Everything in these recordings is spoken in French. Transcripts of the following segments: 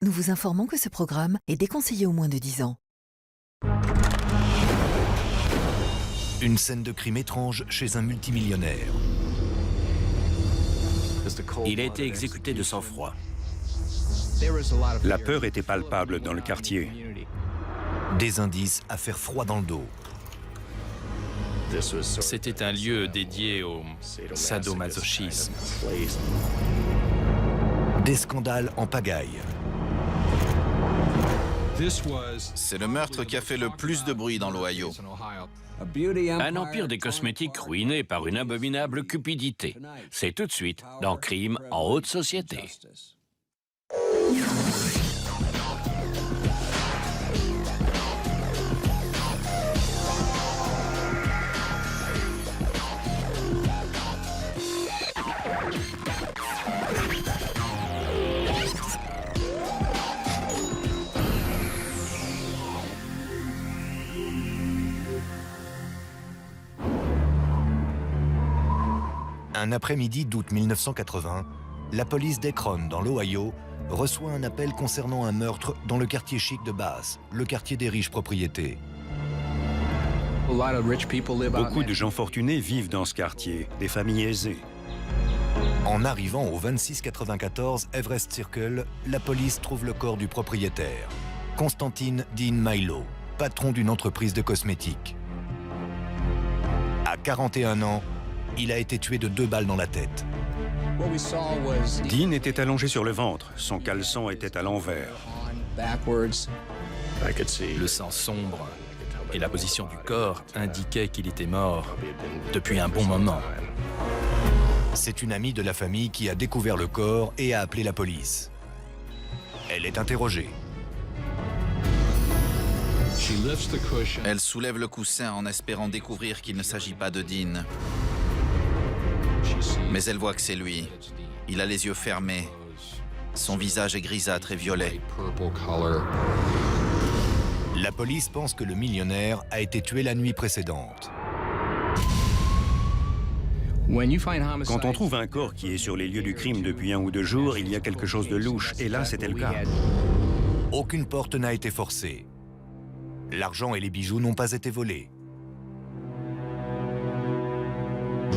Nous vous informons que ce programme est déconseillé aux moins de 10 ans. Une scène de crime étrange chez un multimillionnaire. Il a été exécuté de sang-froid. La peur était palpable dans le quartier. Des indices à faire froid dans le dos. C'était un lieu dédié au sadomasochisme. Des scandales en pagaille. C'est le meurtre qui a fait le plus de bruit dans l'Ohio. Un empire des cosmétiques ruiné par une abominable cupidité. C'est tout de suite dans Crime en haute société. Un après-midi d'août 1980, la police d'Akron, dans l'Ohio, reçoit un appel concernant un meurtre dans le quartier chic de Bath, le quartier des riches propriétés. Beaucoup de gens fortunés vivent dans ce quartier, des familles aisées. En arrivant au 2694 Everest Circle, la police trouve le corps du propriétaire, Constantine Dean Milo, patron d'une entreprise de cosmétiques. À 41 ans, il a été tué de 2 balles dans la tête. Dean était allongé sur le ventre, son caleçon était à l'envers. Le sang sombre et la position du corps indiquaient qu'il était mort depuis un bon moment. C'est une amie de la famille qui a découvert le corps et a appelé la police. Elle est interrogée. Elle soulève le coussin en espérant découvrir qu'il ne s'agit pas de Dean. Mais elle voit que c'est lui. Il a les yeux fermés. Son visage est grisâtre et violet. La police pense que le millionnaire a été tué la nuit précédente. Quand on trouve un corps qui est sur les lieux du crime depuis 1 ou 2 jours, il y a quelque chose de louche, et là, c'était le cas. Aucune porte n'a été forcée. L'argent et les bijoux n'ont pas été volés.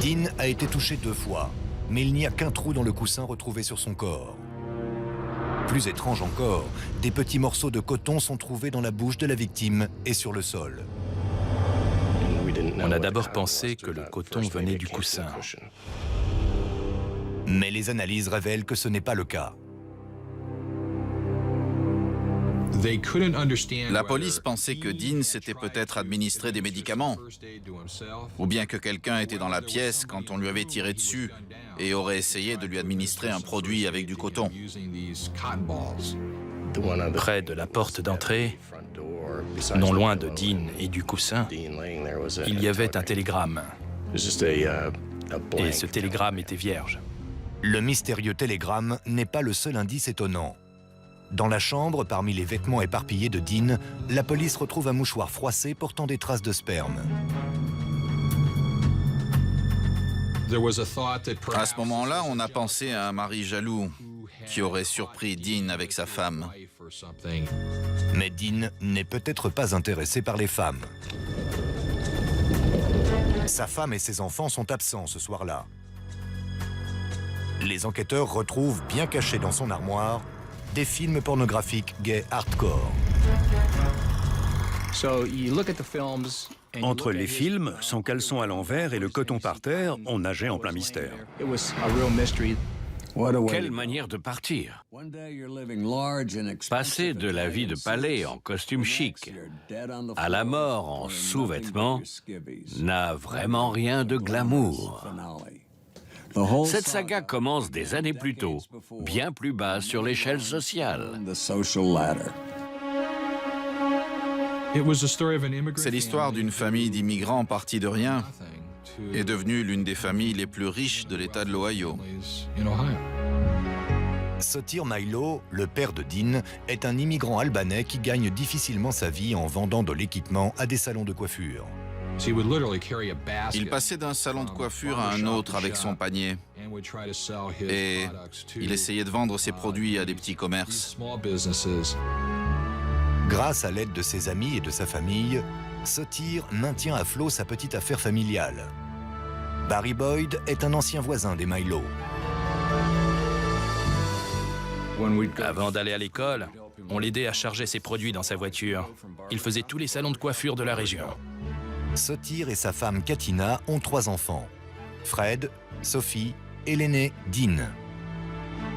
Dean a été touché 2 fois, mais il n'y a qu'un trou dans le coussin retrouvé sur son corps. Plus étrange encore, des petits morceaux de coton sont trouvés dans la bouche de la victime et sur le sol. On a d'abord pensé que le coton venait du coussin. Mais les analyses révèlent que ce n'est pas le cas. La police pensait que Dean s'était peut-être administré des médicaments, ou bien que quelqu'un était dans la pièce quand on lui avait tiré dessus et aurait essayé de lui administrer un produit avec du coton. Près de la porte d'entrée, non loin de Dean et du coussin, il y avait un télégramme. Et ce télégramme était vierge. Le mystérieux télégramme n'est pas le seul indice étonnant. Dans la chambre, parmi les vêtements éparpillés de Dean, la police retrouve un mouchoir froissé portant des traces de sperme. À ce moment-là, on a pensé à un mari jaloux qui aurait surpris Dean avec sa femme. Mais Dean n'est peut-être pas intéressé par les femmes. Sa femme et ses enfants sont absents ce soir-là. Les enquêteurs retrouvent, bien cachés dans son armoire, des films pornographiques gays hardcore. Entre les films, son caleçon à l'envers et le coton par terre, on nageait en plein mystère. Quelle manière de partir! Passer de la vie de palais en costume chic à la mort en sous-vêtements n'a vraiment rien de glamour. Cette saga commence des années plus tôt, bien plus bas sur l'échelle sociale. C'est l'histoire d'une famille d'immigrants partis de rien et devenue l'une des familles les plus riches de l'État de l'Ohio. Sotir Milo, le père de Dean, est un immigrant albanais qui gagne difficilement sa vie en vendant de l'équipement à des salons de coiffure. Il passait d'un salon de coiffure à un autre avec son panier. Et il essayait de vendre ses produits à des petits commerces. Grâce à l'aide de ses amis et de sa famille, Sotir maintient à flot sa petite affaire familiale. Barry Boyd est un ancien voisin des Milo. Avant d'aller à l'école, on l'aidait à charger ses produits dans sa voiture. Il faisait tous les salons de coiffure de la région. Sotir et sa femme Katina ont 3 enfants. Fred, Sophie et l'aîné Dean.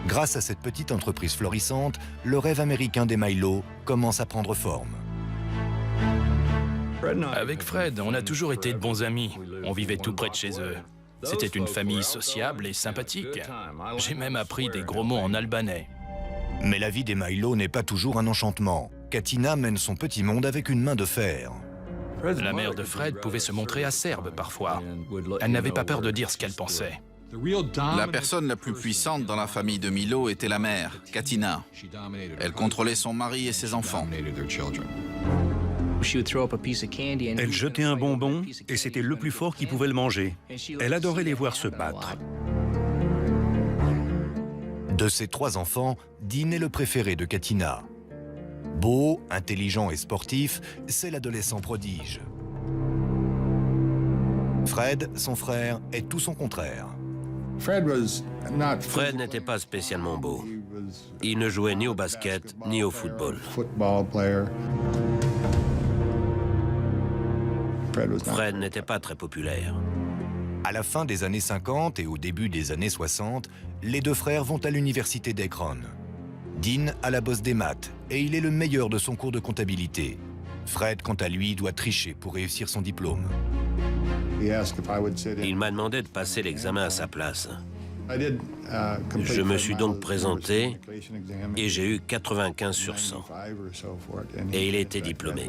Grâce à cette petite entreprise florissante, le rêve américain des Milo commence à prendre forme. Avec Fred, on a toujours été de bons amis. On vivait tout près de chez eux. C'était une famille sociable et sympathique. J'ai même appris des gros mots en albanais. Mais la vie des Milo n'est pas toujours un enchantement. Katina mène son petit monde avec une main de fer. La mère de Fred pouvait se montrer acerbe parfois. Elle n'avait pas peur de dire ce qu'elle pensait. La personne la plus puissante dans la famille de Milo était la mère, Katina. Elle contrôlait son mari et ses enfants. Elle jetait un bonbon et c'était le plus fort qui pouvait le manger. Elle adorait les voir se battre. De ses 3 enfants, Dean est le préféré de Katina. Beau, intelligent et sportif, c'est l'adolescent prodige. Fred, son frère, est tout son contraire. Fred n'était pas spécialement beau. Il ne jouait ni au basket, ni au football. Fred n'était pas très populaire. À la fin des années 50 et au début des années 60, les 2 frères vont à l'université d'Akron. Dean a la bosse des maths et il est le meilleur de son cours de comptabilité. Fred, quant à lui, doit tricher pour réussir son diplôme. Il m'a demandé de passer l'examen à sa place. Je me suis donc présenté et j'ai eu 95 sur 100. Et il était diplômé.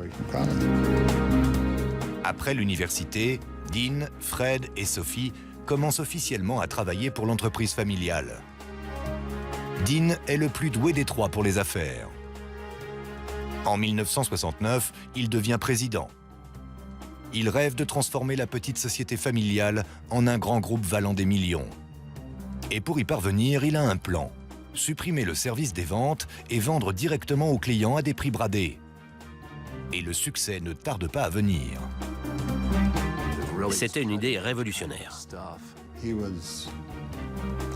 Après l'université, Dean, Fred et Sophie commencent officiellement à travailler pour l'entreprise familiale. Dean est le plus doué des 3 pour les affaires. En 1969, il devient président. Il rêve de transformer la petite société familiale en un grand groupe valant des millions. Et pour y parvenir, il a un plan. Supprimer le service des ventes et vendre directement aux clients à des prix bradés. Et le succès ne tarde pas à venir. C'était une idée révolutionnaire.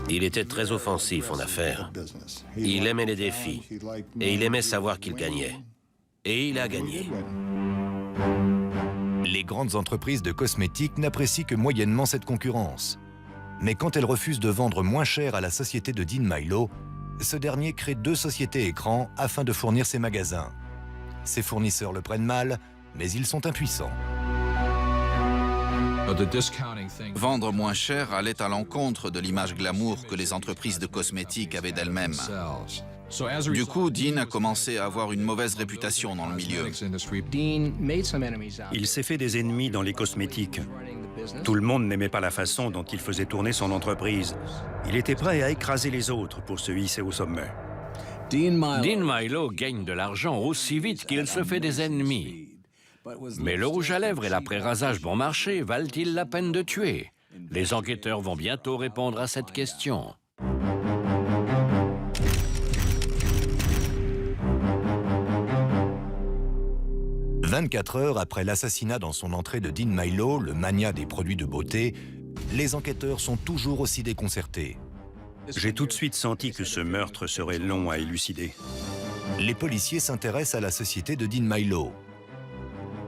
Il était très offensif en affaires. Il aimait les défis et il aimait savoir qu'il gagnait. Et il a gagné. Les grandes entreprises de cosmétiques n'apprécient que moyennement cette concurrence. Mais quand elles refusent de vendre moins cher à la société de Dean Milo, ce dernier crée 2 sociétés écrans afin de fournir ses magasins. Ses fournisseurs le prennent mal, mais ils sont impuissants. Vendre moins cher allait à l'encontre de l'image glamour que les entreprises de cosmétiques avaient d'elles-mêmes. Du coup, Dean a commencé à avoir une mauvaise réputation dans le milieu. Il s'est fait des ennemis dans les cosmétiques. Tout le monde n'aimait pas la façon dont il faisait tourner son entreprise. Il était prêt à écraser les autres pour se hisser au sommet. Dean Milo gagne de l'argent aussi vite qu'il se fait des ennemis. Mais le rouge à lèvres et l'après-rasage bon marché valent-ils la peine de tuer? Les enquêteurs vont bientôt répondre à cette question. « 24 heures après l'assassinat dans son entrée de Dean Milo, le magnat des produits de beauté, les enquêteurs sont toujours aussi déconcertés. J'ai tout de suite senti que ce meurtre serait long à élucider. Les policiers s'intéressent à la société de Dean Milo.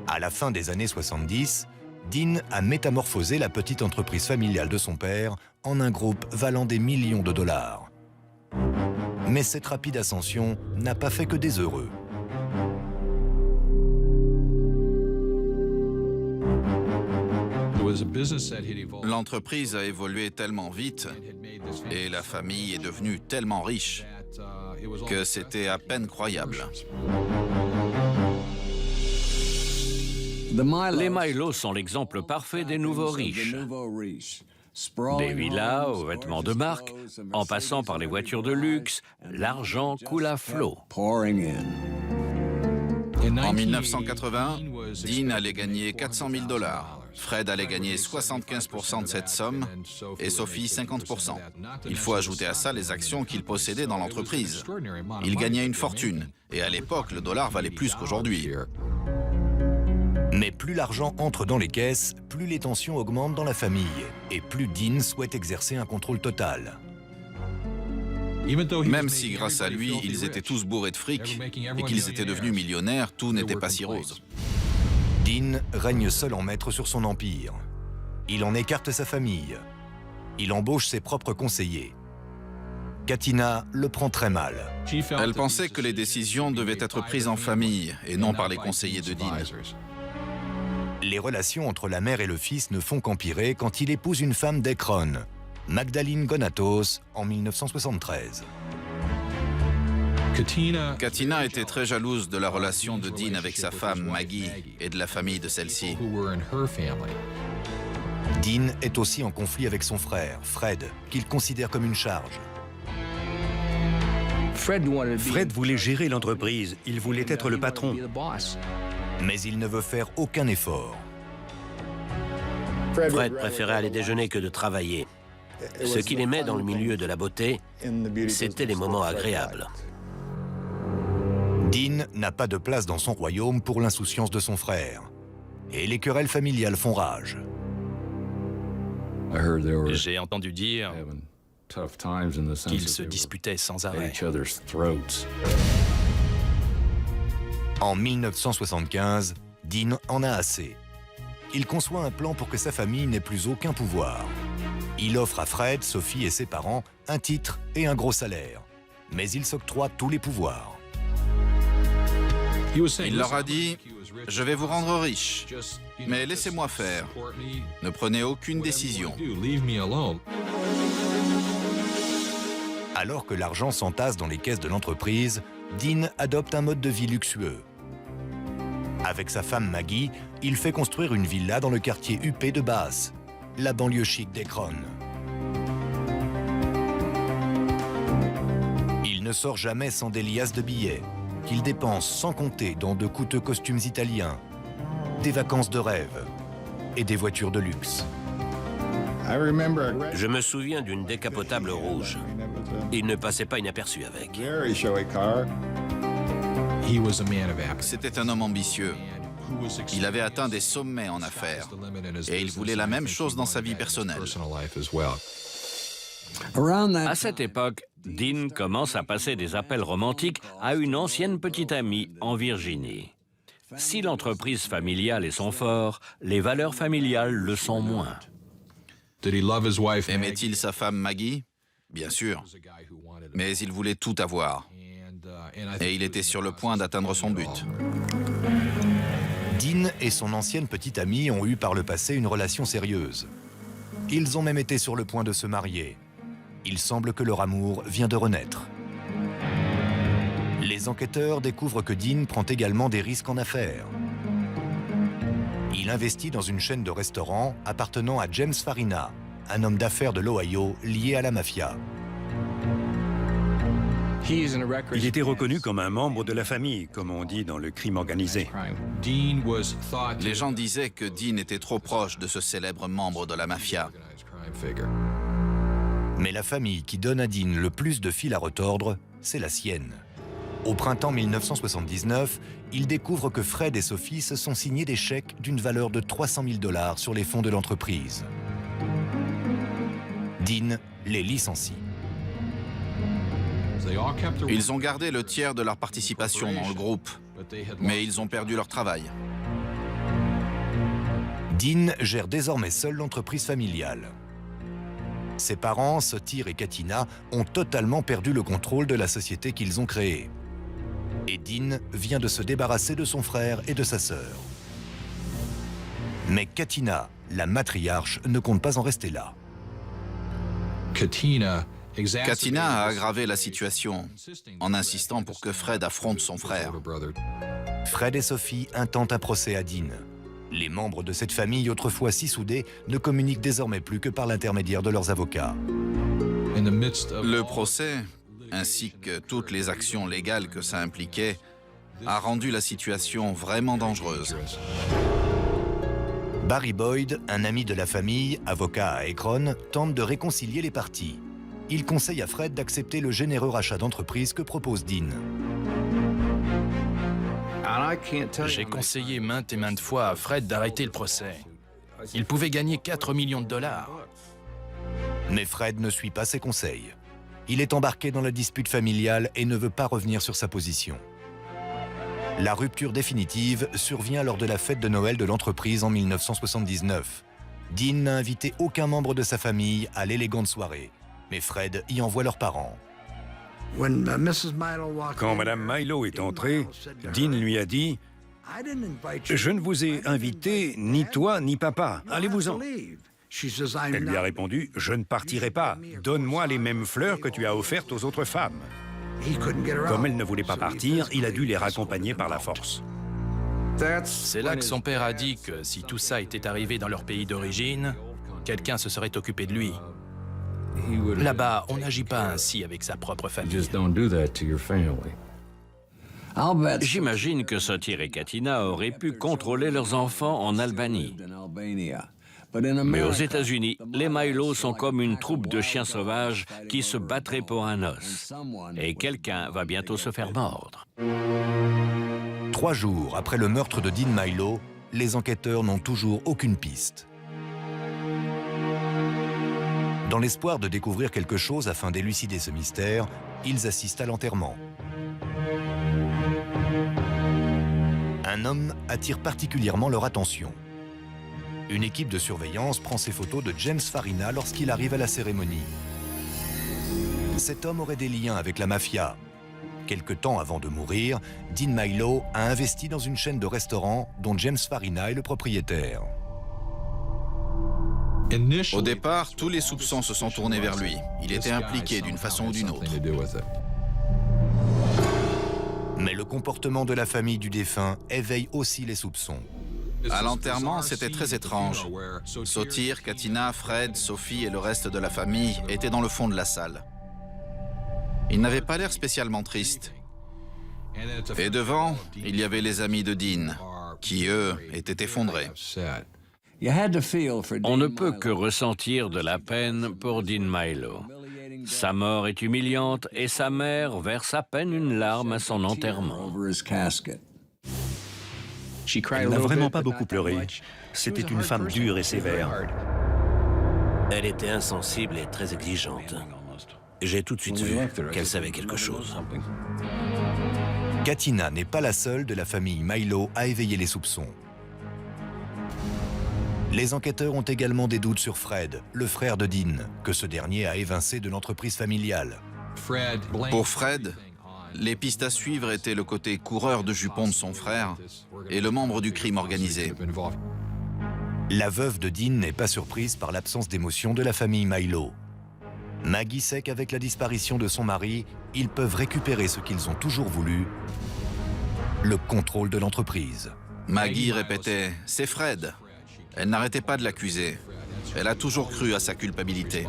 À la fin des années 70, Dean a métamorphosé la petite entreprise familiale de son père en un groupe valant des millions de dollars. Mais cette rapide ascension n'a pas fait que des heureux. L'entreprise a évolué tellement vite et la famille est devenue tellement riche que c'était à peine croyable. Les Milo sont l'exemple parfait des nouveaux riches. Des villas aux vêtements de marque, en passant par les voitures de luxe, l'argent coule à flot. En 1980, Dean allait gagner 400 000 $. Fred allait gagner 75% de cette somme et Sophie 50%. Il faut ajouter à ça les actions qu'il possédait dans l'entreprise. Il gagnait une fortune et à l'époque, le dollar valait plus qu'aujourd'hui. Mais plus l'argent entre dans les caisses, plus les tensions augmentent dans la famille et plus Dean souhaite exercer un contrôle total. Même si grâce à lui, ils étaient tous bourrés de fric et qu'ils étaient devenus millionnaires, tout n'était pas si rose. Dean règne seul en maître sur son empire. Il en écarte sa famille. Il embauche ses propres conseillers. Katina le prend très mal. Elle pensait que les décisions devaient être prises en famille et non par les conseillers de Dean. Les relations entre la mère et le fils ne font qu'empirer quand il épouse une femme d'Ekron, Magdalene Gonatos, en 1973. Katina était très jalouse de la relation de Dean avec sa femme Maggie et de la famille de celle-ci. Dean est aussi en conflit avec son frère, Fred, qu'il considère comme une charge. Fred voulait gérer l'entreprise, il voulait être le patron. Mais il ne veut faire aucun effort. Fred préférait aller déjeuner que de travailler. Ce qu'il aimait dans le milieu de la beauté, c'était les moments agréables. Dean n'a pas de place dans son royaume pour l'insouciance de son frère. Et les querelles familiales font rage. J'ai entendu dire qu'ils se disputaient sans arrêt. En 1975, Dean en a assez. Il conçoit un plan pour que sa famille n'ait plus aucun pouvoir. Il offre à Fred, Sophie et ses parents un titre et un gros salaire. Mais il s'octroie tous les pouvoirs. Il leur a dit « Je vais vous rendre riche, mais laissez-moi faire. Ne prenez aucune décision. » Alors que l'argent s'entasse dans les caisses de l'entreprise, Dean adopte un mode de vie luxueux. Avec sa femme Maggie, il fait construire une villa dans le quartier huppé de Bass, la banlieue chic d'Ekron. Il ne sort jamais sans des liasses de billets, qu'il dépense sans compter dans de coûteux costumes italiens, des vacances de rêve et des voitures de luxe. Je me souviens d'une décapotable rouge. Il ne passait pas inaperçu avec. C'était un homme ambitieux. Il avait atteint des sommets en affaires et il voulait la même chose dans sa vie personnelle. À cette époque, Dean commence à passer des appels romantiques à une ancienne petite amie en Virginie. Si l'entreprise familiale est son fort, les valeurs familiales le sont moins. Aimait-il sa femme Maggie? Bien sûr. Mais il voulait tout avoir. Et il était sur le point d'atteindre son but. Dean et son ancienne petite amie ont eu par le passé une relation sérieuse. Ils ont même été sur le point de se marier. Il semble que leur amour vient de renaître. Les enquêteurs découvrent que Dean prend également des risques en affaires. Il investit dans une chaîne de restaurants appartenant à James Farina, un homme d'affaires de l'Ohio lié à la mafia. Il était reconnu comme un membre de la famille, comme on dit dans le crime organisé. Les gens disaient que Dean était trop proche de ce célèbre membre de la mafia. Mais la famille qui donne à Dean le plus de fil à retordre, c'est la sienne. Au printemps 1979, il découvre que Fred et Sophie se sont signés des chèques d'une valeur de 300 000 $ sur les fonds de l'entreprise. Dean les licencie. Ils ont gardé le tiers de leur participation dans le groupe, mais ils ont perdu leur travail. Dean gère désormais seul l'entreprise familiale. Ses parents, Sotir et Katina, ont totalement perdu le contrôle de la société qu'ils ont créée. Et Dean vient de se débarrasser de son frère et de sa sœur. Mais Katina, la matriarche, ne compte pas en rester là. Katina a aggravé la situation en insistant pour que Fred affronte son frère. Fred et Sophie intentent un procès à Dean. Les membres de cette famille, autrefois si soudés, ne communiquent désormais plus que par l'intermédiaire de leurs avocats. Le procès, ainsi que toutes les actions légales que ça impliquait, a rendu la situation vraiment dangereuse. Barry Boyd, un ami de la famille, avocat à Akron, tente de réconcilier les parties. Il conseille à Fred d'accepter le généreux rachat d'entreprise que propose Dean. J'ai conseillé maintes et maintes fois à Fred d'arrêter le procès. Il pouvait gagner 4 millions de dollars. Mais Fred ne suit pas ses conseils. Il est embarqué dans la dispute familiale et ne veut pas revenir sur sa position. La rupture définitive survient lors de la fête de Noël de l'entreprise en 1979. Dean n'a invité aucun membre de sa famille à l'élégante soirée, mais Fred y envoie leurs parents. Quand Madame Milo est entrée, Dean lui a dit « Je ne vous ai invité ni toi ni papa, allez-vous-en ». Elle lui a répondu « Je ne partirai pas, donne-moi les mêmes fleurs que tu as offertes aux autres femmes ». Comme elle ne voulait pas partir, il a dû les raccompagner par la force. C'est là que son père a dit que si tout ça était arrivé dans leur pays d'origine, quelqu'un se serait occupé de lui. Là-bas, on n'agit pas ainsi avec sa propre famille. J'imagine que Sotir et Katina auraient pu contrôler leurs enfants en Albanie. Mais aux États-Unis, les Milo sont comme une troupe de chiens sauvages qui se battraient pour un os. Et quelqu'un va bientôt se faire mordre. 3 jours après le meurtre de Dean Milo, les enquêteurs n'ont toujours aucune piste. Dans l'espoir de découvrir quelque chose afin d'élucider ce mystère, ils assistent à l'enterrement. Un homme attire particulièrement leur attention. Une équipe de surveillance prend ses photos de James Farina lorsqu'il arrive à la cérémonie. Cet homme aurait des liens avec la mafia. Quelque temps avant de mourir, Dean Milo a investi dans une chaîne de restaurants dont James Farina est le propriétaire. Au départ, tous les soupçons se sont tournés vers lui. Il était impliqué d'une façon ou d'une autre. Mais le comportement de la famille du défunt éveille aussi les soupçons. À l'enterrement, c'était très étrange. Sotir, Katina, Fred, Sophie et le reste de la famille étaient dans le fond de la salle. Ils n'avaient pas l'air spécialement tristes. Et devant, il y avait les amis de Dean, qui, eux, étaient effondrés. On ne peut que ressentir de la peine pour Dean Milo. Sa mort est humiliante et sa mère verse à peine une larme à son enterrement. Elle n'a vraiment pas beaucoup pleuré. C'était une femme dure et sévère. Elle était insensible et très exigeante. J'ai tout de suite vu qu'elle savait quelque chose. Katina n'est pas la seule de la famille Milo à éveiller les soupçons. Les enquêteurs ont également des doutes sur Fred, le frère de Dean, que ce dernier a évincé de l'entreprise familiale. Pour Fred, les pistes à suivre étaient le côté coureur de jupons de son frère et le membre du crime organisé. La veuve de Dean n'est pas surprise par l'absence d'émotion de la famille Milo. Maggie sait qu'avec la disparition de son mari, ils peuvent récupérer ce qu'ils ont toujours voulu, le contrôle de l'entreprise. Maggie répétait « C'est Fred ». Elle n'arrêtait pas de l'accuser. Elle a toujours cru à sa culpabilité.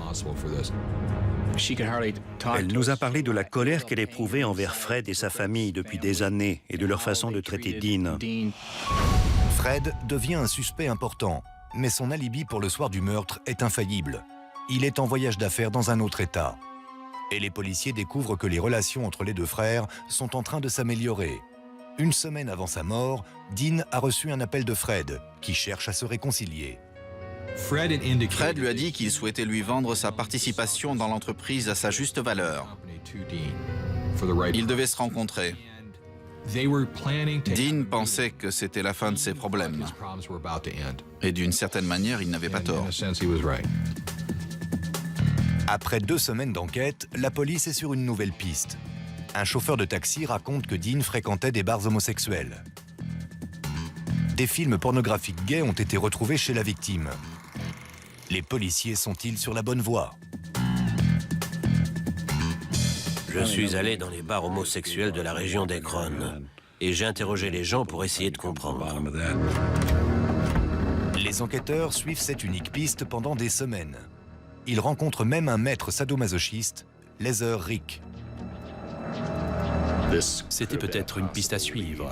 Elle nous a parlé de la colère qu'elle éprouvait envers Fred et sa famille depuis des années et de leur façon de traiter Dean. Fred devient un suspect important, mais son alibi pour le soir du meurtre est infaillible. Il est en voyage d'affaires dans un autre État. Et les policiers découvrent que les relations entre les deux frères sont en train de s'améliorer. Une semaine avant sa mort, Dean a reçu un appel de Fred, qui cherche à se réconcilier. Fred lui a dit qu'il souhaitait lui vendre sa participation dans l'entreprise à sa juste valeur. Ils devaient se rencontrer. Dean pensait que c'était la fin de ses problèmes. Et d'une certaine manière, il n'avait pas tort. Après 2 semaines d'enquête, la police est sur une nouvelle piste. Un chauffeur de taxi raconte que Dean fréquentait des bars homosexuels. Des films pornographiques gays ont été retrouvés chez la victime. Les policiers sont-ils sur la bonne voie? Je suis allé dans les bars homosexuels de la région d'Akron et j'ai interrogé les gens pour essayer de comprendre. Les enquêteurs suivent cette unique piste pendant des semaines. Ils rencontrent même un maître sadomasochiste, Leather Rick. C'était peut-être une piste à suivre.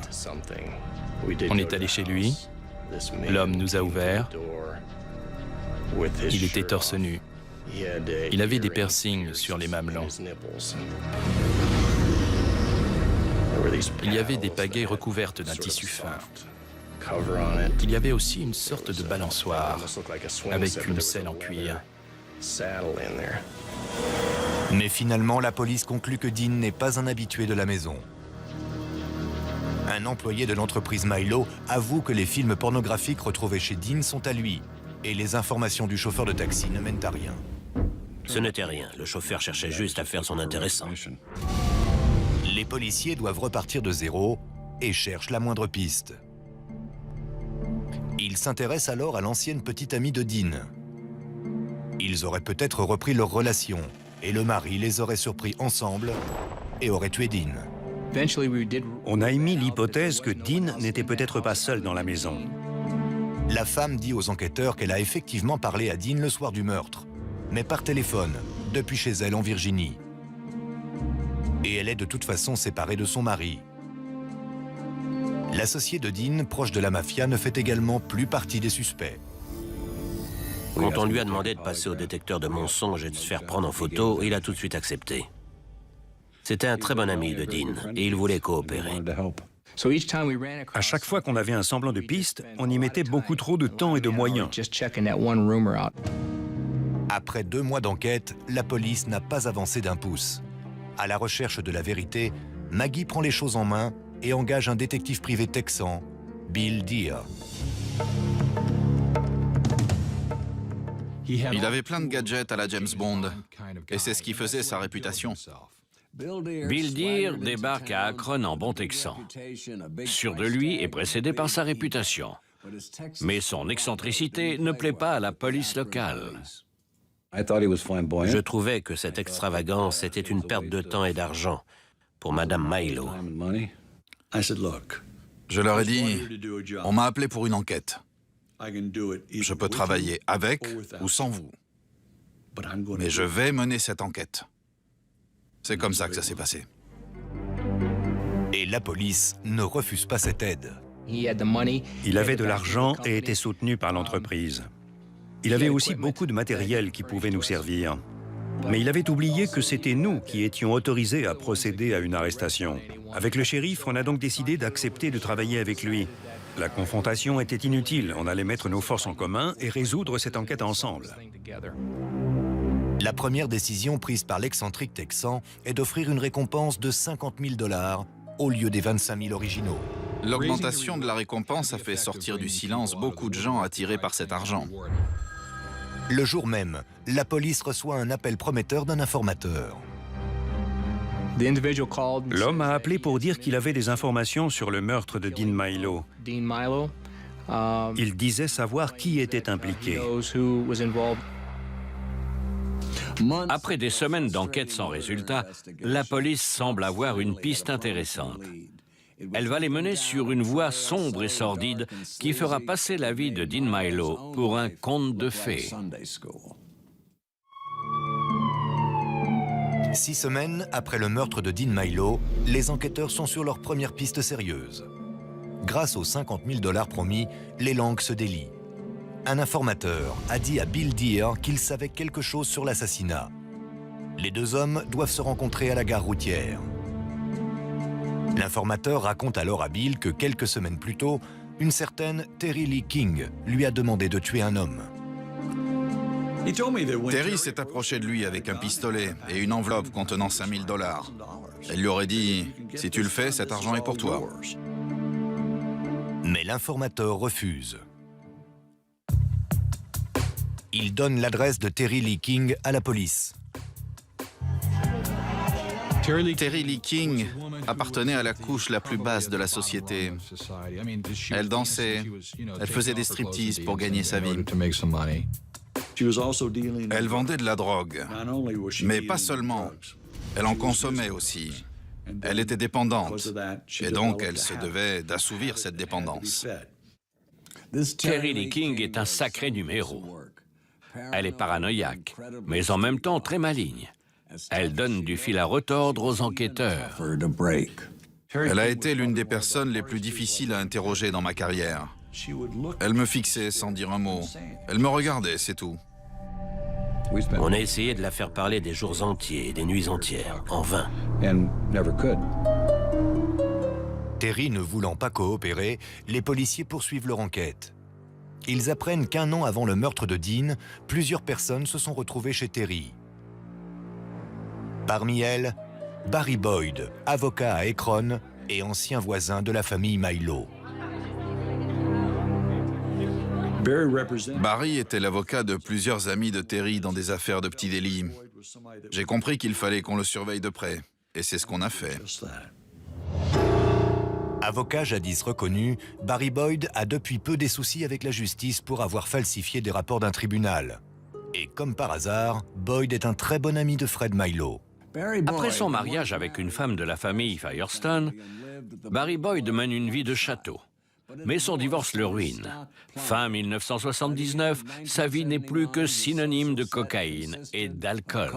On est allé chez lui, L'homme nous a ouvert. Il était torse nu. Il avait des piercings sur les mamelons. Il y avait des pagaies recouvertes d'un tissu fin. Il y avait aussi une sorte de balançoire avec une selle en cuir. Mais finalement, la police conclut que Dean n'est pas un habitué de la maison. Un employé de l'entreprise Milo avoue que les films pornographiques retrouvés chez Dean sont à lui, et les informations du chauffeur de taxi ne mènent à rien. Ce n'était rien. Le chauffeur cherchait juste à faire son intéressant. Les policiers doivent repartir de zéro et cherchent la moindre piste. Ils s'intéressent alors à l'ancienne petite amie de Dean. Ils auraient peut-être repris leur relation, et le mari les aurait surpris ensemble et aurait tué Dean. On a émis l'hypothèse que Dean n'était peut-être pas seul dans la maison. La femme dit aux enquêteurs qu'elle a effectivement parlé à Dean le soir du meurtre, mais par téléphone, depuis chez elle en Virginie. Et elle est de toute façon séparée de son mari. L'associé de Dean, proche de la mafia, ne fait également plus partie des suspects. Quand on lui a demandé de passer au détecteur de mensonges et de se faire prendre en photo, il a tout de suite accepté. C'était un très bon ami de Dean et il voulait coopérer. À chaque fois qu'on avait un semblant de piste, on y mettait beaucoup trop de temps et de moyens. Après 2 mois d'enquête, la police n'a pas avancé d'un pouce. À la recherche de la vérité, Maggie prend les choses en main et engage un détective privé texan, Bill Deere. Il avait plein de gadgets à la James Bond, et c'est ce qui faisait sa réputation. Bill Deere débarque à Akron en bon texan, sûr de lui et précédé par sa réputation. Mais son excentricité ne plaît pas à la police locale. Je trouvais que cette extravagance était une perte de temps et d'argent pour Madame Milo. Je leur ai dit, on m'a appelé pour une enquête. Je peux travailler avec ou sans vous. Mais je vais mener cette enquête. C'est comme ça que ça s'est passé. Et la police ne refuse pas cette aide. Il avait de l'argent et était soutenu par l'entreprise. Il avait aussi beaucoup de matériel qui pouvait nous servir. Mais il avait oublié que c'était nous qui étions autorisés à procéder à une arrestation. Avec le shérif, on a donc décidé d'accepter de travailler avec lui. La confrontation était inutile, on allait mettre nos forces en commun et résoudre cette enquête ensemble. La première décision prise par l'excentrique texan est d'offrir une récompense de 50 000 $ au lieu des 25 000 originaux. L'augmentation de la récompense a fait sortir du silence beaucoup de gens attirés par cet argent. Le jour même, la police reçoit un appel prometteur d'un informateur. L'homme a appelé pour dire qu'il avait des informations sur le meurtre de Dean Milo. Il disait savoir qui était impliqué. Après des semaines d'enquête sans résultat, la police semble avoir une piste intéressante. Elle va les mener sur une voie sombre et sordide qui fera passer la vie de Dean Milo pour un conte de fées. 6 semaines après le meurtre de Dean Milo, les enquêteurs sont sur leur première piste sérieuse. Grâce aux 50 000 $ promis, les langues se délient. Un informateur a dit à Bill Deere qu'il savait quelque chose sur l'assassinat. Les 2 hommes doivent se rencontrer à la gare routière. L'informateur raconte alors à Bill que quelques semaines plus tôt, une certaine Terry Lee King lui a demandé de tuer un homme. Terry s'est approché de lui avec un pistolet et une enveloppe contenant 5 000 $. Elle lui aurait dit « Si tu le fais, cet argent est pour toi. » Mais l'informateur refuse. Il donne l'adresse de Terry Lee King à la police. Terry Lee King appartenait à la couche la plus basse de la société. Elle dansait, elle faisait des striptease pour gagner sa vie. Elle vendait de la drogue, mais pas seulement. Elle en consommait aussi. Elle était dépendante, et donc elle se devait d'assouvir cette dépendance. Terry Lee King est un sacré numéro. Elle est paranoïaque, mais en même temps très maligne. Elle donne du fil à retordre aux enquêteurs. Elle a été l'une des personnes les plus difficiles à interroger dans ma carrière. Elle me fixait sans dire un mot. Elle me regardait, c'est tout. On a essayé de la faire parler des jours entiers et des nuits entières, en vain. Terry ne voulant pas coopérer, les policiers poursuivent leur enquête. Ils apprennent qu'1 an avant le meurtre de Dean, plusieurs personnes se sont retrouvées chez Terry. Parmi elles, Barry Boyd, avocat à Akron et ancien voisin de la famille Milo. Barry était l'avocat de plusieurs amis de Terry dans des affaires de petits délits. J'ai compris qu'il fallait qu'on le surveille de près, et c'est ce qu'on a fait. Avocat jadis reconnu, Barry Boyd a depuis peu des soucis avec la justice pour avoir falsifié des rapports d'un tribunal. Et comme par hasard, Boyd est un très bon ami de Fred Milo. Après son mariage avec une femme de la famille Firestone, Barry Boyd mène une vie de château. Mais son divorce le ruine. Fin 1979, sa vie n'est plus que synonyme de cocaïne et d'alcool.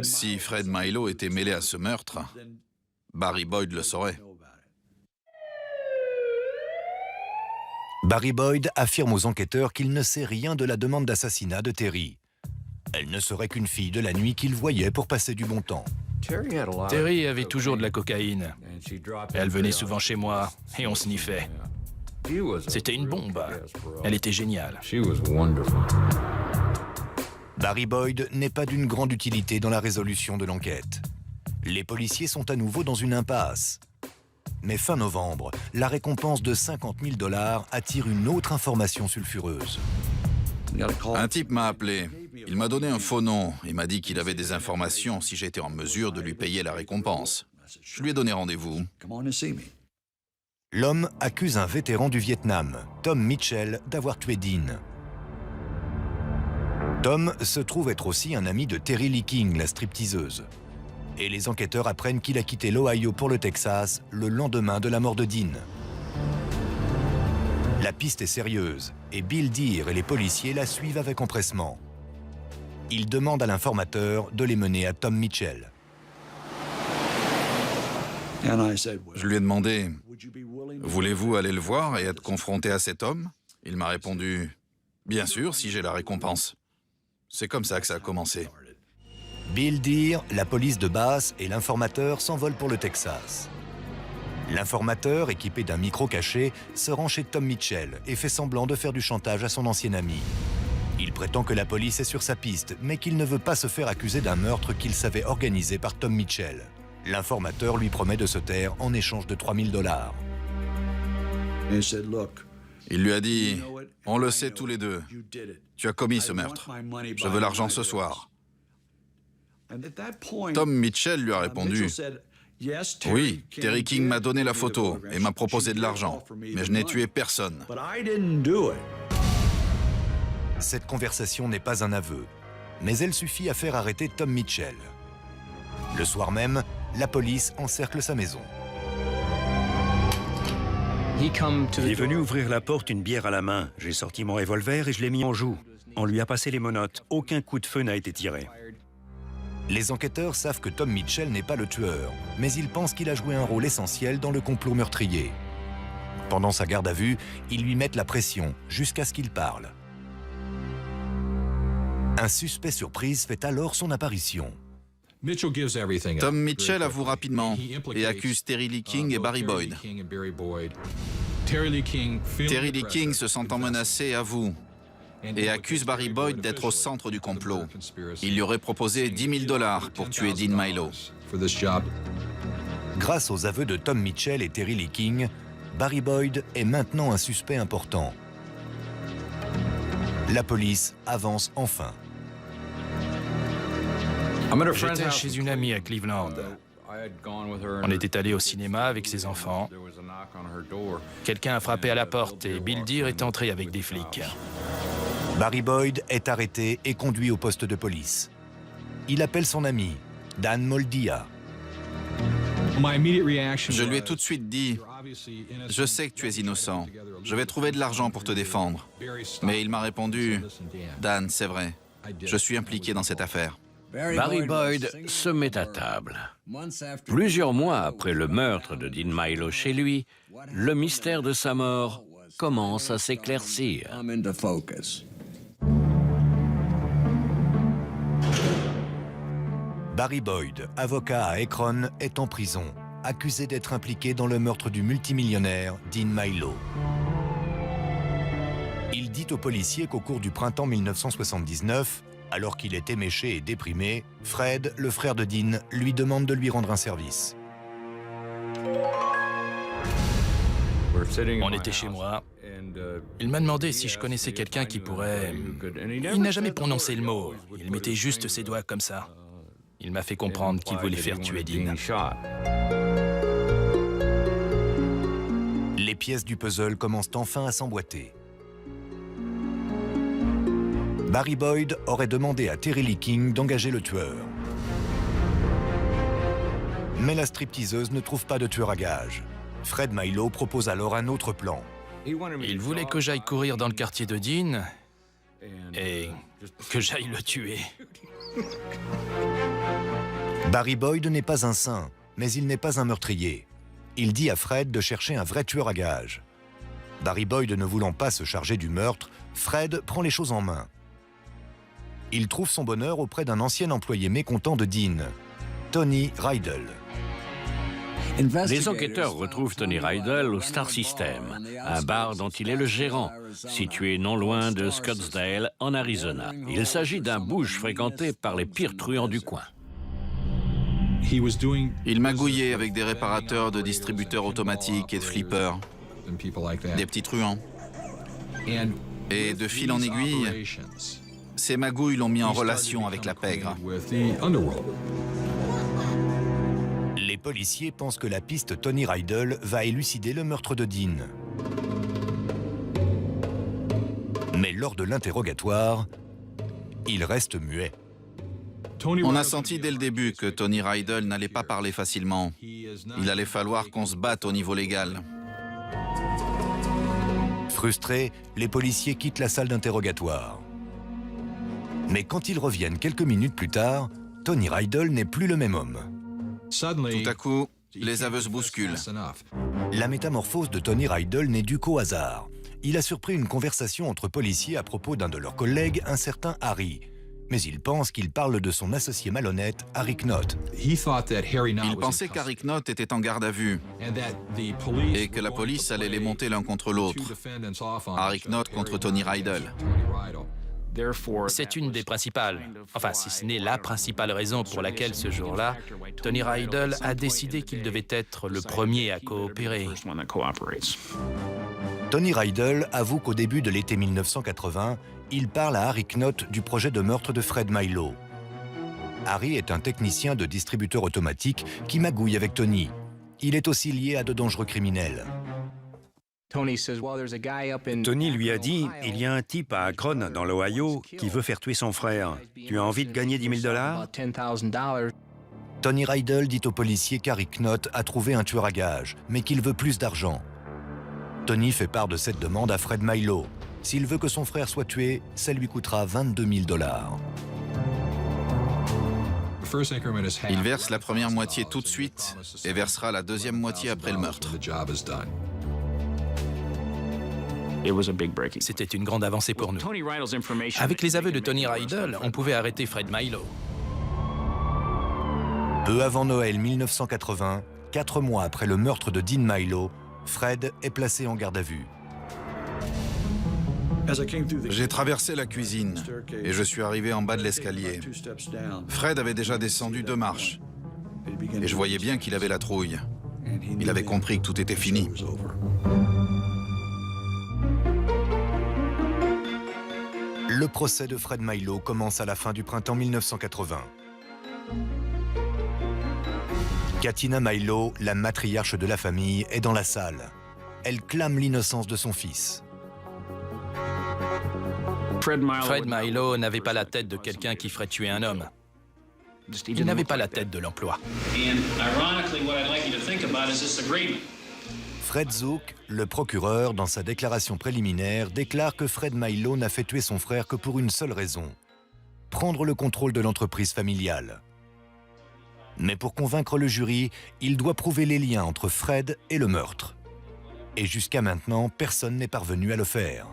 Si Fred Milo était mêlé à ce meurtre, Barry Boyd le saurait. Barry Boyd affirme aux enquêteurs qu'il ne sait rien de la demande d'assassinat de Terry. Elle ne serait qu'une fille de la nuit qu'il voyait pour passer du bon temps. Terry avait toujours de la cocaïne. Elle venait souvent chez moi et on sniffait. C'était une bombe. Elle était géniale. Barry Boyd n'est pas d'une grande utilité dans la résolution de l'enquête. Les policiers sont à nouveau dans une impasse. Mais fin novembre, la récompense de 50 000 $ attire une autre information sulfureuse. Un type m'a appelé. Il m'a donné un faux nom et m'a dit qu'il avait des informations si j'étais en mesure de lui payer la récompense. Je lui ai donné rendez-vous. L'homme accuse un vétéran du Vietnam, Tom Mitchell, d'avoir tué Dean. Tom se trouve être aussi un ami de Terry Lee King, la stripteaseuse. Et les enquêteurs apprennent qu'il a quitté l'Ohio pour le Texas le lendemain de la mort de Dean. La piste est sérieuse et Bill Deere et les policiers la suivent avec empressement. Ils demandent à l'informateur de les mener à Tom Mitchell. Je lui ai demandé, « Voulez-vous aller le voir et être confronté à cet homme ?» Il m'a répondu, « Bien sûr, si j'ai la récompense. » C'est comme ça que ça a commencé. Bill Deere, la police de Bass et l'informateur s'envolent pour le Texas. L'informateur, équipé d'un micro caché, se rend chez Tom Mitchell et fait semblant de faire du chantage à son ancien ami. Il prétend que la police est sur sa piste, mais qu'il ne veut pas se faire accuser d'un meurtre qu'il savait organisé par Tom Mitchell. L'informateur lui promet de se taire en échange de 3 000 $. Il lui a dit, « On le sait tous les deux. Tu as commis ce meurtre. Je veux l'argent ce soir. » Tom Mitchell lui a répondu, « Oui, Terry King m'a donné la photo et m'a proposé de l'argent, mais je n'ai tué personne. » Cette conversation n'est pas un aveu, mais elle suffit à faire arrêter Tom Mitchell. Le soir même, la police encercle sa maison. Il est venu ouvrir la porte, une bière à la main. J'ai sorti mon revolver et je l'ai mis en joue. On lui a passé les menottes. Aucun coup de feu n'a été tiré. Les enquêteurs savent que Tom Mitchell n'est pas le tueur, mais ils pensent qu'il a joué un rôle essentiel dans le complot meurtrier. Pendant sa garde à vue, ils lui mettent la pression jusqu'à ce qu'il parle. Un suspect surprise fait alors son apparition. Tom Mitchell avoue rapidement et accuse Terry Lee King et Barry Boyd. Terry Lee King, se sentant menacé, avoue et accuse Barry Boyd d'être au centre du complot. Il lui aurait proposé 10 000 $ pour tuer Dean Milo. Grâce aux aveux de Tom Mitchell et Terry Lee King, Barry Boyd est maintenant un suspect important. La police avance enfin. J'étais chez une amie à Cleveland. On était allé au cinéma avec ses enfants. Quelqu'un a frappé à la porte et Bill Deere est entré avec des flics. Barry Boyd est arrêté et conduit au poste de police. Il appelle son ami, Dan Moldia. Je lui ai tout de suite dit, « Je sais que tu es innocent. Je vais trouver de l'argent pour te défendre. » Mais il m'a répondu, « Dan, c'est vrai. Je suis impliqué dans cette affaire. » Barry Boyd se met à table. Plusieurs mois après le meurtre de Dean Milo chez lui, le mystère de sa mort commence à s'éclaircir. Barry Boyd, avocat à Akron, est en prison, accusé d'être impliqué dans le meurtre du multimillionnaire Dean Milo. Il dit aux policiers qu'au cours du printemps 1979, alors qu'il est éméché et déprimé, Fred, le frère de Dean, lui demande de lui rendre un service. On était chez moi. Il m'a demandé si je connaissais quelqu'un qui pourrait... Il n'a jamais prononcé le mot. Il mettait juste ses doigts comme ça. Il m'a fait comprendre qu'il voulait faire tuer Dean. Les pièces du puzzle commencent enfin à s'emboîter. Barry Boyd aurait demandé à Terry Lee King d'engager le tueur. Mais la stripteaseuse ne trouve pas de tueur à gages. Fred Milo propose alors un autre plan. Il voulait que j'aille courir dans le quartier de Dean et que j'aille le tuer. Barry Boyd n'est pas un saint, mais il n'est pas un meurtrier. Il dit à Fred de chercher un vrai tueur à gages. Barry Boyd ne voulant pas se charger du meurtre, Fred prend les choses en main. Il trouve son bonheur auprès d'un ancien employé mécontent de Dean, Tony Rydell. Les enquêteurs retrouvent Tony Rydell au Star System, un bar dont il est le gérant, situé non loin de Scottsdale, en Arizona. Il s'agit d'un bouge fréquenté par les pires truands du coin. Il magouillait avec des réparateurs de distributeurs automatiques et de flippers, des petits truands. Et de fil en aiguille, ces magouilles l'ont mis en relation avec la pègre. Les policiers pensent que la piste Tony Rydell va élucider le meurtre de Dean. Mais lors de l'interrogatoire, il reste muet. On a senti dès le début que Tony Rydell n'allait pas parler facilement. Il allait falloir qu'on se batte au niveau légal. Frustrés, les policiers quittent la salle d'interrogatoire. Mais quand ils reviennent quelques minutes plus tard, Tony Rydell n'est plus le même homme. Tout à coup, les aveux se bousculent. La métamorphose de Tony Rydell n'est due qu'au hasard. Il a surpris une conversation entre policiers à propos d'un de leurs collègues, un certain Harry. Mais il pense qu'il parle de son associé malhonnête, Harry Knott. Il pensait qu'Harry Knott était en garde à vue et que la police allait les monter l'un contre l'autre. Harry Knott contre Tony Rydell. C'est une des principales, enfin si ce n'est la principale raison pour laquelle ce jour-là, Tony Rydell a décidé qu'il devait être le premier à coopérer. Tony Rydell avoue qu'au début de l'été 1980, il parle à Harry Knott du projet de meurtre de Fred Milo. Harry est un technicien de distributeur automatique qui magouille avec Tony. Il est aussi lié à de dangereux criminels. Tony lui a dit « Il y a un type à Akron, dans l'Ohio, qui veut faire tuer son frère. Tu as envie de gagner 10 000 $? » Tony Rydell dit au policier qu'Harry Knott a trouvé un tueur à gages, mais qu'il veut plus d'argent. Tony fait part de cette demande à Fred Milo. S'il veut que son frère soit tué, ça lui coûtera 22 000 $. Il verse la première moitié tout de suite et versera la deuxième moitié après le meurtre. C'était une grande avancée pour nous. Avec les aveux de Tony Rydell, on pouvait arrêter Fred Milo. Peu avant Noël 1980, 4 mois après le meurtre de Dean Milo, Fred est placé en garde à vue. J'ai traversé la cuisine et je suis arrivé en bas de l'escalier. Fred avait déjà descendu 2 marches et je voyais bien qu'il avait la trouille. Il avait compris que tout était fini. Le procès de Fred Milo commence à la fin du printemps 1980. Katina Milo, la matriarche de la famille, est dans la salle. Elle clame l'innocence de son fils. Fred Milo n'avait pas la tête de quelqu'un qui ferait tuer un homme. Il n'avait pas la tête de l'emploi. Fred Zook, le procureur, dans sa déclaration préliminaire, déclare que Fred Milo n'a fait tuer son frère que pour une seule raison. prendre le contrôle de l'entreprise familiale. Mais pour convaincre le jury, il doit prouver les liens entre Fred et le meurtre. Et jusqu'à maintenant, personne n'est parvenu à le faire.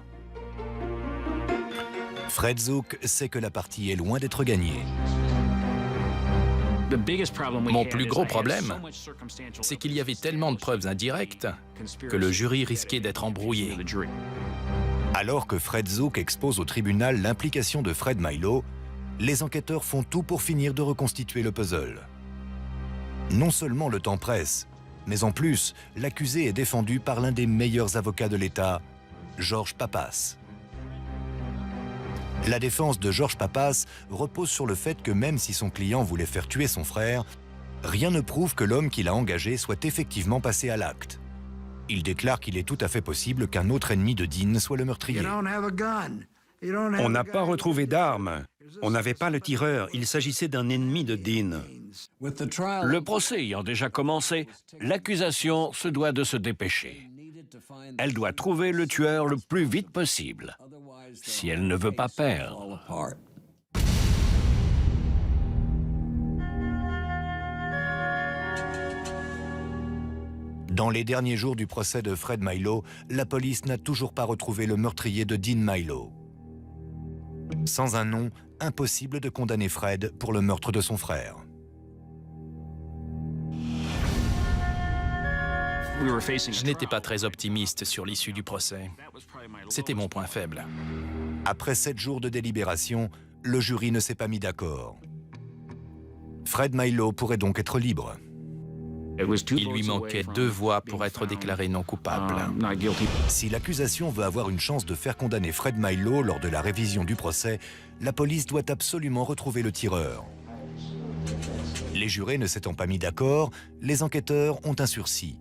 Fred Zook sait que la partie est loin d'être gagnée. Mon plus gros problème, c'est qu'il y avait tellement de preuves indirectes que le jury risquait d'être embrouillé. Alors que Fred Zook expose au tribunal l'implication de Fred Milo, les enquêteurs font tout pour finir de reconstituer le puzzle. Non seulement le temps presse, mais en plus, l'accusé est défendu par l'un des meilleurs avocats de l'État, George Papas. La défense de George Papas repose sur le fait que même si son client voulait faire tuer son frère, rien ne prouve que l'homme qui l'a engagé soit effectivement passé à l'acte. Il déclare qu'il est tout à fait possible qu'un autre ennemi de Dean soit le meurtrier. On n'a pas retrouvé d'armes. On n'avait pas le tireur. Il s'agissait d'un ennemi de Dean. Le procès ayant déjà commencé, l'accusation se doit de se dépêcher. Elle doit trouver le tueur le plus vite possible, si elle ne veut pas perdre. Dans les derniers jours du procès de Fred Milo, la police n'a toujours pas retrouvé le meurtrier de Dean Milo. Sans un nom, impossible de condamner Fred pour le meurtre de son frère. Je n'étais pas très optimiste sur l'issue du procès. C'était mon point faible. Après 7 jours de délibération, le jury ne s'est pas mis d'accord. Fred Milo pourrait donc être libre. Il lui manquait 2 voix pour être déclaré non coupable. Si l'accusation veut avoir une chance de faire condamner Fred Milo lors de la révision du procès, la police doit absolument retrouver le tireur. Les jurés ne s'étant pas mis d'accord, les enquêteurs ont un sursis.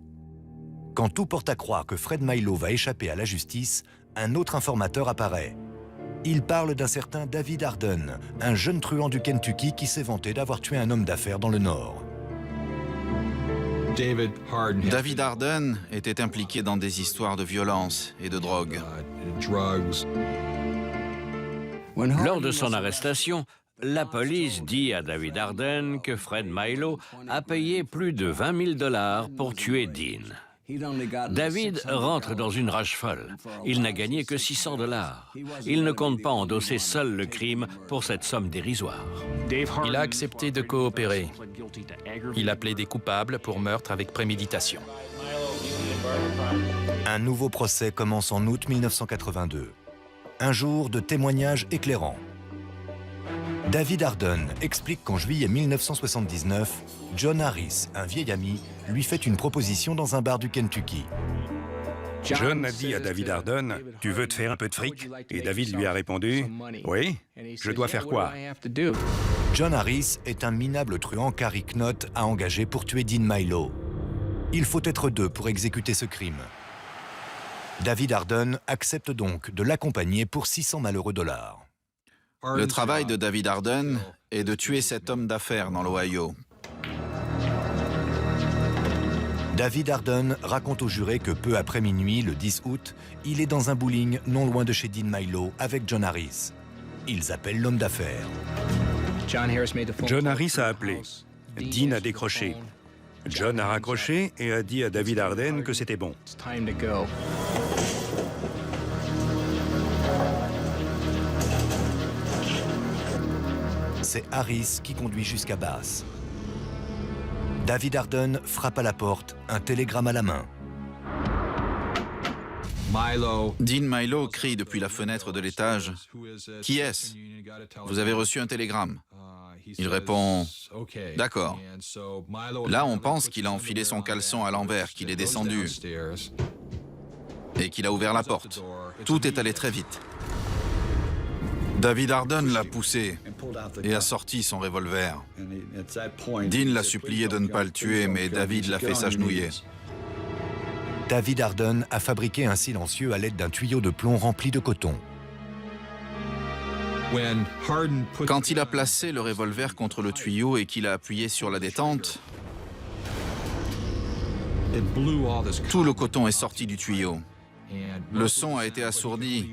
Quand tout porte à croire que Fred Milo va échapper à la justice, un autre informateur apparaît. Il parle d'un certain David Arden, un jeune truand du Kentucky qui s'est vanté d'avoir tué un homme d'affaires dans le Nord. David Arden était impliqué dans des histoires de violence et de drogue. Lors de son arrestation, la police dit à David Arden que Fred Milo a payé plus de 20 000 $ pour tuer Dean. David rentre dans une rage folle. Il n'a gagné que 600 $. Il ne compte pas endosser seul le crime pour cette somme dérisoire. Il a accepté de coopérer. Il a plaidé coupable pour meurtre avec préméditation. Un nouveau procès commence en août 1982. Un jour de témoignages éclairants. David Arden explique qu'en juillet 1979, John Harris, un vieil ami, lui fait une proposition dans un bar du Kentucky. John a dit à David Arden, « Tu veux te faire un peu de fric ?» Et David lui a répondu, « Oui, je dois faire quoi ?» John Harris est un minable truand qu'Harry Knott a engagé pour tuer Dean Milo. Il faut être 2 pour exécuter ce crime. David Arden accepte donc de l'accompagner pour 600 malheureux $. Le travail de David Arden est de tuer cet homme d'affaires dans l'Ohio. David Arden raconte aux jurés que peu après minuit, le 10 août, il est dans un bowling non loin de chez Dean Milo avec John Harris. Ils appellent l'homme d'affaires. John Harris a appelé. Dean a décroché. John a raccroché et a dit à David Arden que c'était bon. C'est Harris qui conduit jusqu'à Bass. David Arden frappe à la porte, un télégramme à la main. Dean Milo crie depuis la fenêtre de l'étage. « Qui est-ce ? Vous avez reçu un télégramme. » Il répond « D'accord. » Là, on pense qu'il a enfilé son caleçon à l'envers, qu'il est descendu et qu'il a ouvert la porte. Tout est allé très vite. David Arden l'a poussé et a sorti son revolver. Dean l'a supplié de ne pas le tuer, mais David l'a fait s'agenouiller. David Arden a fabriqué un silencieux à l'aide d'un tuyau de plomb rempli de coton. Quand il a placé le revolver contre le tuyau et qu'il a appuyé sur la détente, tout le coton est sorti du tuyau. Le son a été assourdi,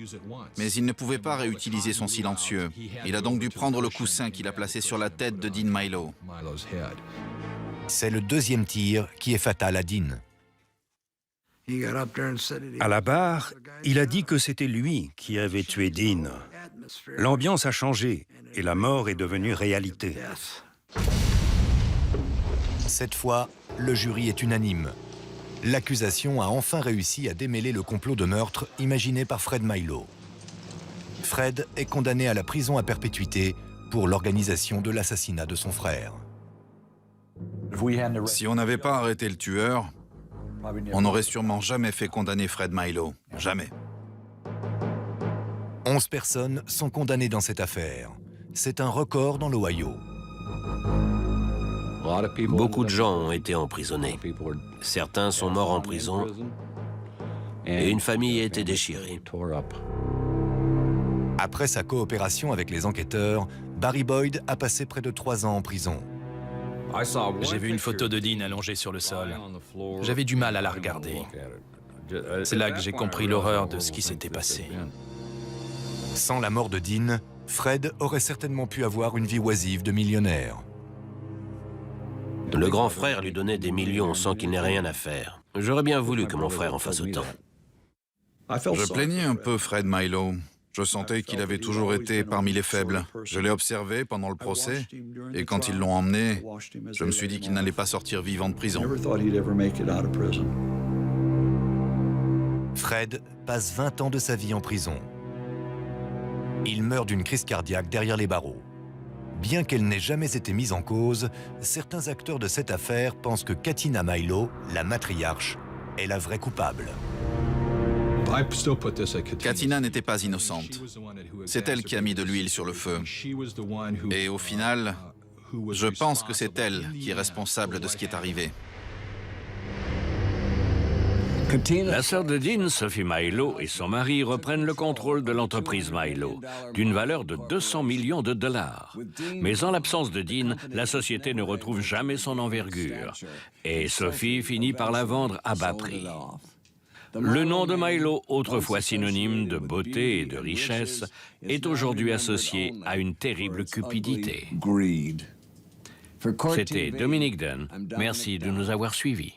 mais il ne pouvait pas réutiliser son silencieux. Il a donc dû prendre le coussin qu'il a placé sur la tête de Dean Milo. C'est le deuxième tir qui est fatal à Dean. À la barre, il a dit que c'était lui qui avait tué Dean. L'ambiance a changé et la mort est devenue réalité. Cette fois, le jury est unanime. L'accusation a enfin réussi à démêler le complot de meurtre imaginé par Fred Milo. Fred est condamné à la prison à perpétuité pour l'organisation de l'assassinat de son frère. Si on n'avait pas arrêté le tueur, on n'aurait sûrement jamais fait condamner Fred Milo. Jamais. 11 personnes sont condamnées dans cette affaire. C'est un record dans l'Ohio. Beaucoup de gens ont été emprisonnés. Certains sont morts en prison et une famille a été déchirée. Après sa coopération avec les enquêteurs, Barry Boyd a passé près de 3 ans en prison. J'ai vu une photo de Dean allongée sur le sol. J'avais du mal à la regarder. C'est là que j'ai compris l'horreur de ce qui s'était passé. Sans la mort de Dean, Fred aurait certainement pu avoir une vie oisive de millionnaire. Le grand frère lui donnait des millions sans qu'il n'ait rien à faire. J'aurais bien voulu que mon frère en fasse autant. Je plaignais un peu Fred Milo. Je sentais qu'il avait toujours été parmi les faibles. Je l'ai observé pendant le procès, et quand ils l'ont emmené, je me suis dit qu'il n'allait pas sortir vivant de prison. Fred passe 20 ans de sa vie en prison. Il meurt d'une crise cardiaque derrière les barreaux. Bien qu'elle n'ait jamais été mise en cause, certains acteurs de cette affaire pensent que Katina Milo, la matriarche, est la vraie coupable. Katina n'était pas innocente. C'est elle qui a mis de l'huile sur le feu. Et au final, je pense que c'est elle qui est responsable de ce qui est arrivé. La sœur de Dean, Sophie Milo, et son mari reprennent le contrôle de l'entreprise Milo, d'une valeur de 200 millions de dollars. Mais en l'absence de Dean, la société ne retrouve jamais son envergure. Et Sophie finit par la vendre à bas prix. Le nom de Milo, autrefois synonyme de beauté et de richesse, est aujourd'hui associé à une terrible cupidité. C'était Dominique Dunn. Merci de nous avoir suivis.